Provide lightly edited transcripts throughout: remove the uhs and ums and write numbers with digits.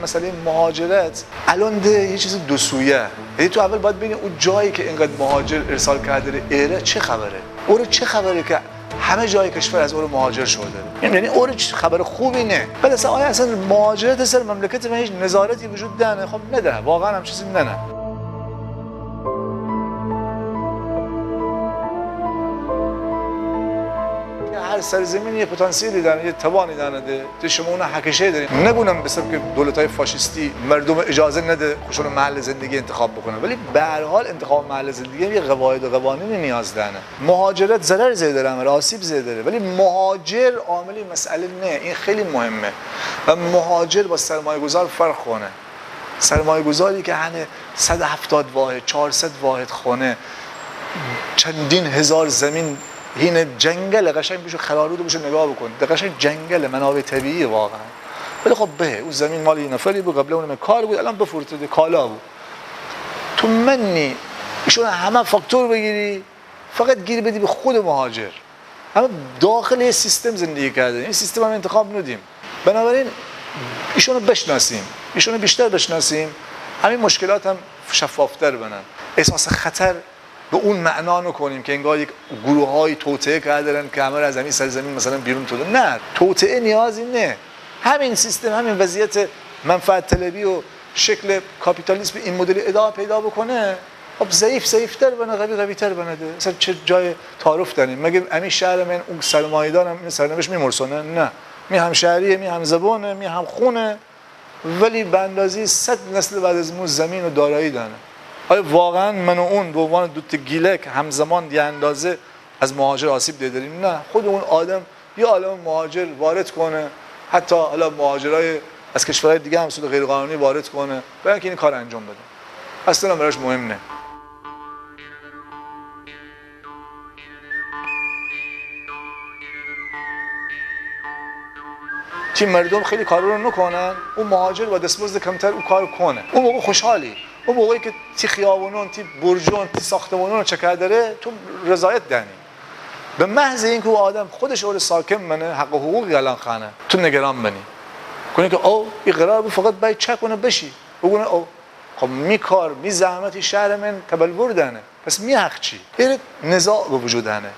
مسئله مهاجرت الان یه چیز دو سویه. یعنی تو اول باید ببینی اون جایی که اینقدر مهاجر ارسال کرده ایره چه خبره؟ اون چه خبره که همه جای کشور از اون مهاجر شده؟ یعنی اون خبر خوبی نه. بعد اصلا مهاجرت سر مملکت ما هیچ نظارتی وجود داره؟ خب نداره. واقعا هم چیزی نه. هر سرزمین یه پتانسیلی داره، یه توانی داره. تو شما اون حکشه دارید. نگونم به سبب که دولت‌های فاشیستی مردم اجازه نده خودشون محل زندگی انتخاب بکنن، ولی به هر حال انتخاب محل زندگی یه قواعد و قوانین نیاز داره. مهاجرت ضرر زیاده داره، آسیب زیاده داره، ولی مهاجر عاملی مسئله نه. این خیلی مهمه. و مهاجر با سرمایه‌گذار فرق کنه. سرمایه‌گذاری که هنه 170 واحد 400 واحد خونه، چندین هزار زمین، این جنگل قشنگ بشو خرارود بشو نگاه بکن. قشنگ جنگل منابع طبیعی واقعا. ولی خب به اون زمین مال یه نفری بود، قبل اونم کار بود، الان بفروخته کالا بود. تو منی ایشون همه فاکتور بگیری، فقط گیر بدی به خود مهاجر. اما داخل یه سیستم زندگی کرده. این سیستم هم انتخاب ندیم. بنابراین ایشونو بشناسیم، ایشونو بیشتر بشناسیم، همین مشکلات هم شفافتر بنن. احساس خطر به اون معنا نکنیم که انگار یک گروه‌های توطئه کردن که همه از همین سرزمین مثلا بیرون شده. نه، توطئه نیازی نه. همین سیستم، همین وضعیت منفعت طلبی و شکل کاپیتالیسم این مدلی ادامه پیدا بکنه، خب ضعیف‌تر بنه، قوی‌تر بنه. مثلا چه جای تعارف داریم؟ مگه همین شهر من اون سرمایه‌دارم این سرنوشت میمرسونه؟ نه، می هم شهریه، می هم زبونه، می هم خونه، ولی به اندازه 100 نسل بعد از مون زمین و دارایی داره. آیا واقعا من و اون به عنوان دو تا گیلک همزمان یه اندازه از مهاجر آسیب دیدیم؟ نه، خود اون آدم یه عالم مهاجر وارد کنه، حتی حالا مهاجرای از کشورهای دیگه هم صورت غیر قانونی وارد کنه، برای اینکه این کار انجام بده. اصلا براش مهم نه. که مردم خیلی کارا رو نکنن، اون مهاجر با دستمزد کمتر اون کارو کنه. اون موقع خوشحالی. اون موقعی که تی خیابونون، تی برجون، تی ساختمانون چکر داره، تو رضایت دانی. به محض اینکه اون آدم خودش اول ساکن منه، حق و حقوق الان خانه، تو نگران بنی. کنی که او این قرار بود فقط باید چک کنه بشی. بگونه او خب می کار، می زحمتی شهر من تبلور دانه. پس می حق چی؟ این نزاع به وجود دانه.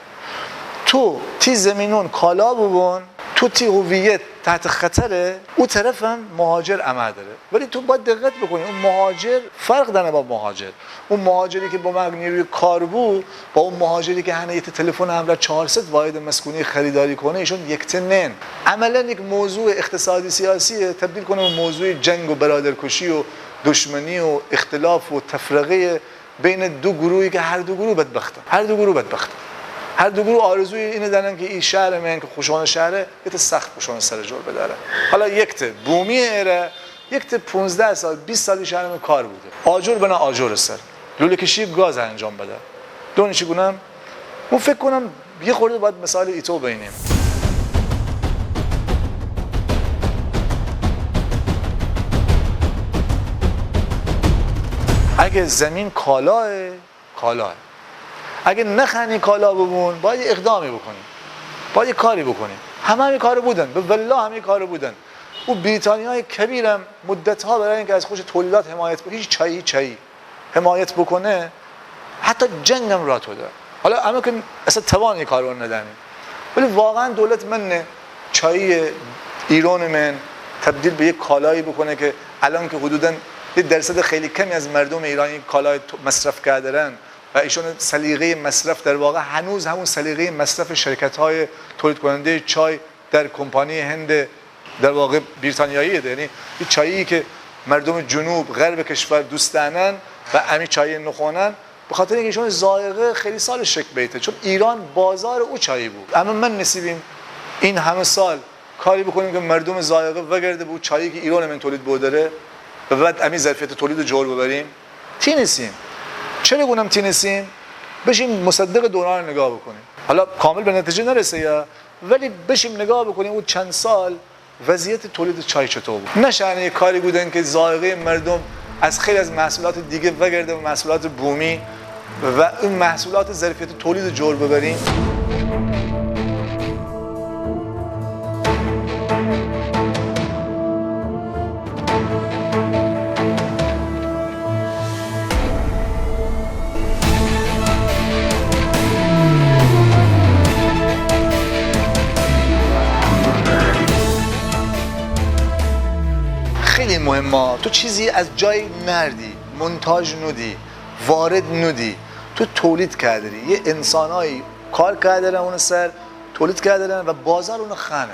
تو تی زمینون کالا ببون، تو تی هویت تحت خطره، اون طرف هم مهاجر عمل داره. ولی تو باید دقت بکنی، اون مهاجر فرق داره با مهاجر. اون مهاجری که با مبنی کار بود با اون مهاجری که هنه یه تلفن همراه 400 واحد مسکونی خریداری کنه، ایشون یکتنن. عملا یک موضوع اقتصادی سیاسی تبدیل کنه به موضوع جنگ و برادرکشی و دشمنی و اختلاف و تفرقه بین دو گروهی که هر دو گروه بدبختن. هر دو گروه آرزوی اینه دارن که این شهر من که خوشانه شهره یه سخت خوشانه سر جور بداره. حالا یک بومی ایره، یک 15 سال 20 سالی شهر من کار بوده، آجر بنا آجر سر لوله کشی گاز انجام بده. دونی چی گونم اون فکر کنم یه خورده باید مثال ایتو بینیم. اگه زمین کالاه، اگه نخنی کالا ببون، باید اقدامی بکنیم، باید یه کاری بکنیم. همه کارو بودن، به والله همه کارو بودن. او بریتانیای کبیرم مدت‌ها برای اینکه از خوش تولیدات حمایت بکنه، هیچ چایی حمایت بکنه، حتی جنگم راه داد. حالا اما که اصلا توان کارو نداریم، ولی واقعا دولت من چای ایران من تبدیل به یک کالایی بکنه که الان که حدوداً یه درصد خیلی کمی از مردم ایرانی کالای مصرف کردن و ایشون سلیقه مصرف در واقع هنوز همون سلیقه مصرف شرکت‌های تولید کننده چای در کمپانی هند در واقع بریتانیاییه. یعنی این چایی که مردم جنوب غرب کشور دوست دارن و همین چای نخونن، به خاطر اینکه ایشون ذائقه خیلی سال شک بیته، چون ایران بازار او چایی بود. اما من نصیبیم این همه سال کاری بکنیم که مردم ذائقه وگرده به چایی که ایران من تولید بوداره و بعد همین ظرفیت تولید جور ببریم. تی نیستیم. چرا گونم تی نیستیم؟ بشیم مصدق دوران رو نگاه بکنیم. حالا کامل به نتیجه نرسه یا، ولی بشیم نگاه بکنیم اون چند سال وضعیت تولید چای چطور بود. نشانه یک کاری بودن که ذائقه مردم از خیلی از محصولات دیگه وگرده به محصولات بومی و اون محصولات ظرفیت تولید جور ببریم. مهمه. تو چیزی از جای نردی، منتاج ندی، وارد ندی، تو تولید کردی. یه انسانایی کار کردن اون سر تولید کردن و بازار اون خانه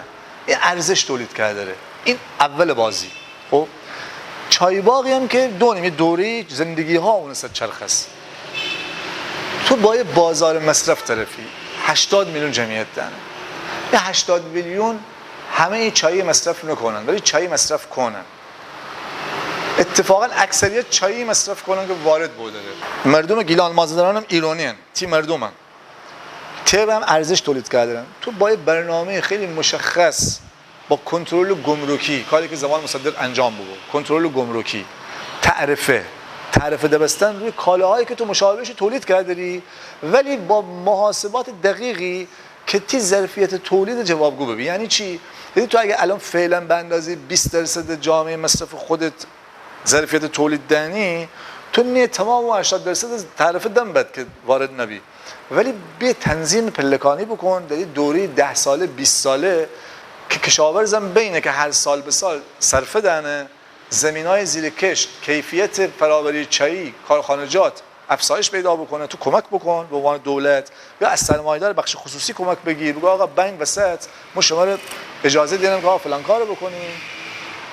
یه ارزش تولید کرده. این اول بازی. خب چای باغی هم که یه دوره زندگی ها اون سر چرخ است. تو با بازار مصرف طرفی 80 میلیون جمعیت دارن. این 80 میلیون همه چای مصرف نکنن ولی چای مصرف کنن. اتفاقا اکثریت چای مصرف کنن که وارد بوده. مردم گیلان مازندران هم ایرانی هن. تی مردم هن. تیب هم ارزش تولید کردن. تو با برنامه خیلی مشخص با کنترل گمرکی، کاری که زمان مصدق انجام بود، کنترل گمرکی، تعرفه دبستن روی کالاهایی که تو مشابهش تولید کردی ولی با محاسبات دقیقی که تی ظرفیت تولید جوابگو ببین. یعنی چی؟ یعنی تو اگه الان فعلا به اندازه 20% جامعه مصرف خودت ظرفیت تولید دانی، تو نه تمام 80% تعرفه دم بد که وارد نبی، ولی به تنظیم پلکانی بکن در دوره 10 ساله 20 ساله که کشاورزم بینه که هر سال به سال صرفه دانه، زمینای زیر کشت، کیفیت فراوری چایی، کارخانجات افزایش پیدا بکنه. تو کمک بکن به عنوان دولت یا از سرمایه‌دار بخش خصوصی کمک بگیر، بگو آقا بنگ وسط ما شما رو اجازه دیدیم که فلان کارو بکنیم.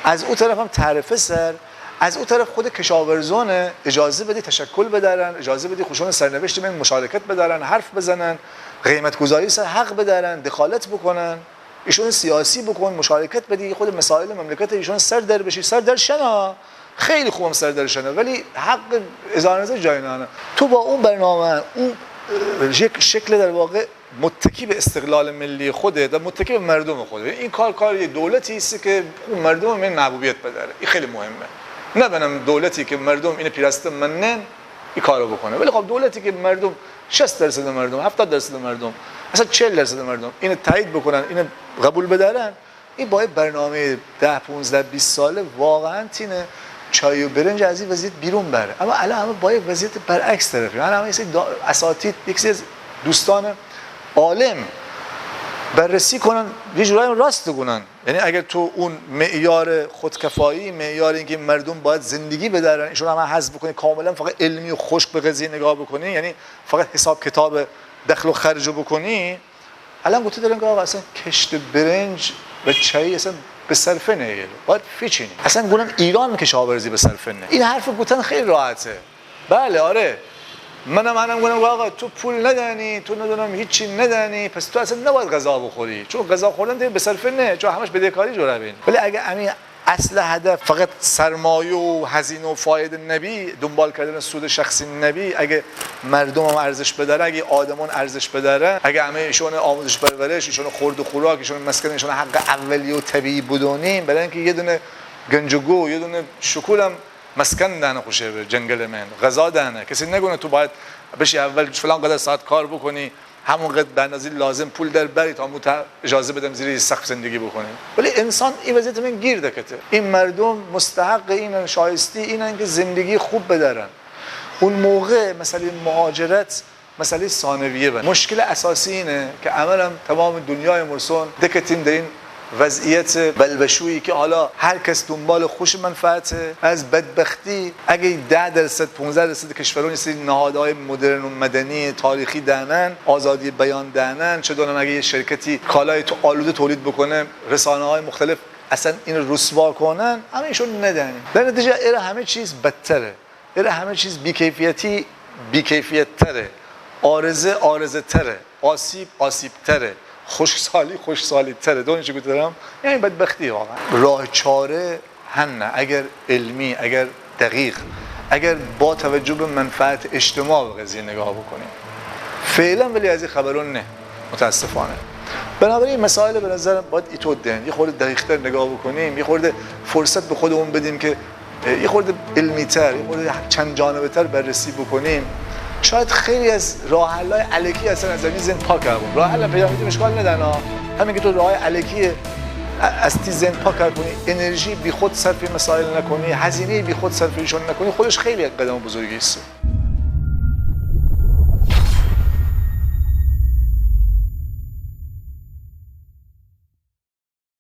از اون طرف هم تعرفه سر، از اون طرف خود کشاورزان اجازه بدی تشکل بدارن، اجازه بدی خوشون سرنوشت من مشارکت بدارن، حرف بزنن، قیمت گذاری سر حق بدارن، دخالت بکنن، ایشون سیاسی بکن، مشارکت بدی، خود مسائل مملکت ایشون سر در بشی. سر در شنا خیلی خوبم سر در شنا ولی حق اظهار نظر جای نه. تو با اون برنامه اون یک شکل در واقع متکی به استقلال ملی خوده و متکی به مردم خوده. این کار یه دولتی است که مردم من محبوبیت بداره. این خیلی مهمه. نه بنم دولتی که مردم اینو پیرسته منن این کارو بکنه، ولی خب دولتی که مردم 60% مردم 70% مردم اصلا 40% مردم اینو تایید بکنن، اینو قبول بدارن، این با برنامه 10 15 20 ساله واقعا تینه چای و برنج از این وضعیت بیرون بره. اما الان همه با وضعیت برعکس طرفی. من همه اساتید یک سری دوستان عالم بررسی کنن یه جورایی راست بگونن. یعنی اگر تو اون معیار خودکفایی، معیار اینکه مردم باید زندگی بدارن، ایشون هم حذف بکنی، کاملا فقط علمی و خشک به قضیه نگاه بکنی، یعنی فقط حساب کتاب دخل و خرج رو بکنی، الان گفته دارن که آقا اصلا کشت برنج و چای اصلا به صرفه نگیره، باید فیچینی. اصلا گونم ایران کشاورزی به صرفه نه. این حرف گفتن خیلی راحته. بله آره. منم گفتم آقا تو پول ندانی، تو ندونم هیچی ندانی، پس تو اصلا نباید غذا بخوری، چون غذا خوردن به صرفه نه، چون همش بدهکاری جوره بین. ولی اگه همین اصل هدف فقط سرمایه و هزینه و فایده نبی، دنبال کردن سود شخصی نبی، اگه مردم هم ارزش بداره، اگه آدمان ارزش بداره، اگه همه ایشون آموزش پرورش، ایشون خورد و خوراک، ایشون مسکن، ایشون حق اولیه و طبیعی بدونیم، برای اینکه یه دونه گنجگو، یه دونه شکولم مسکن دهنه خوشه به جنگل من، غذا دهنه. کسی نگونه تو باید بشی اول فلان قدر ساعت کار بکنی، همون قدر به اندازه لازم پول در بری تا اجازه بدم زیر سقف زندگی بکنی. ولی انسان این وضعیت من گیر دکته. این مردم مستحق اینن، شایسته اینن که زندگی خوب بدارن. اون موقع مسئله مهاجرت مسئله ثانویه بود. مشکل اساسی اینه که عملا تمام دنیای مرسون دکتیم در این وضعیت بلبشویی که حالا هر کس دنبال خوش منفعته. از بدبختی اگه 10% 15% کشورون یه سری نهادهای مدرن و مدنی تاریخی دهنن، آزادی بیان دهنن، چه دونم اگه یه شرکتی کالای تو آلوده تولید بکنه، رسانه‌های مختلف اصلا این رسوا کنن، همه ایشون ندن. در نتیجه ایره همه چیز بدتره، ایره همه چیز بیکیفیت تره، آرزه تره، آسیب تره، خوشسالی تره. دونی چی گفتم؟ یعنی بدبختی واقعا. راه چاره هنه اگر علمی، اگر دقیق، اگر با توجه به منفعت اجتماع به قضیه نگاه بکنیم. فعلا ولی از این خبرون نه متاسفانه. بنابراین مسائل به نظر باید ایتو دین، یه خورده دقیق‌تر نگاه بکنیم، یه خورده فرصت به خودمون بدیم که یه خورده علمی‌تر، یه خورده چند جانبه‌تر بررسی بکنیم. شاید خیلی از راه حل‌های الکی اصلا از این ذهن پاک کردن. راه حل پیدا کنید اشکال نداره. همین که تو راه الکی از تی ذهن پاک کنی، انرژی بی خود صرف مسائل نکنی، هزینه بی خود صرف ایشون نکنی، خودش خیلی قدم بزرگی است.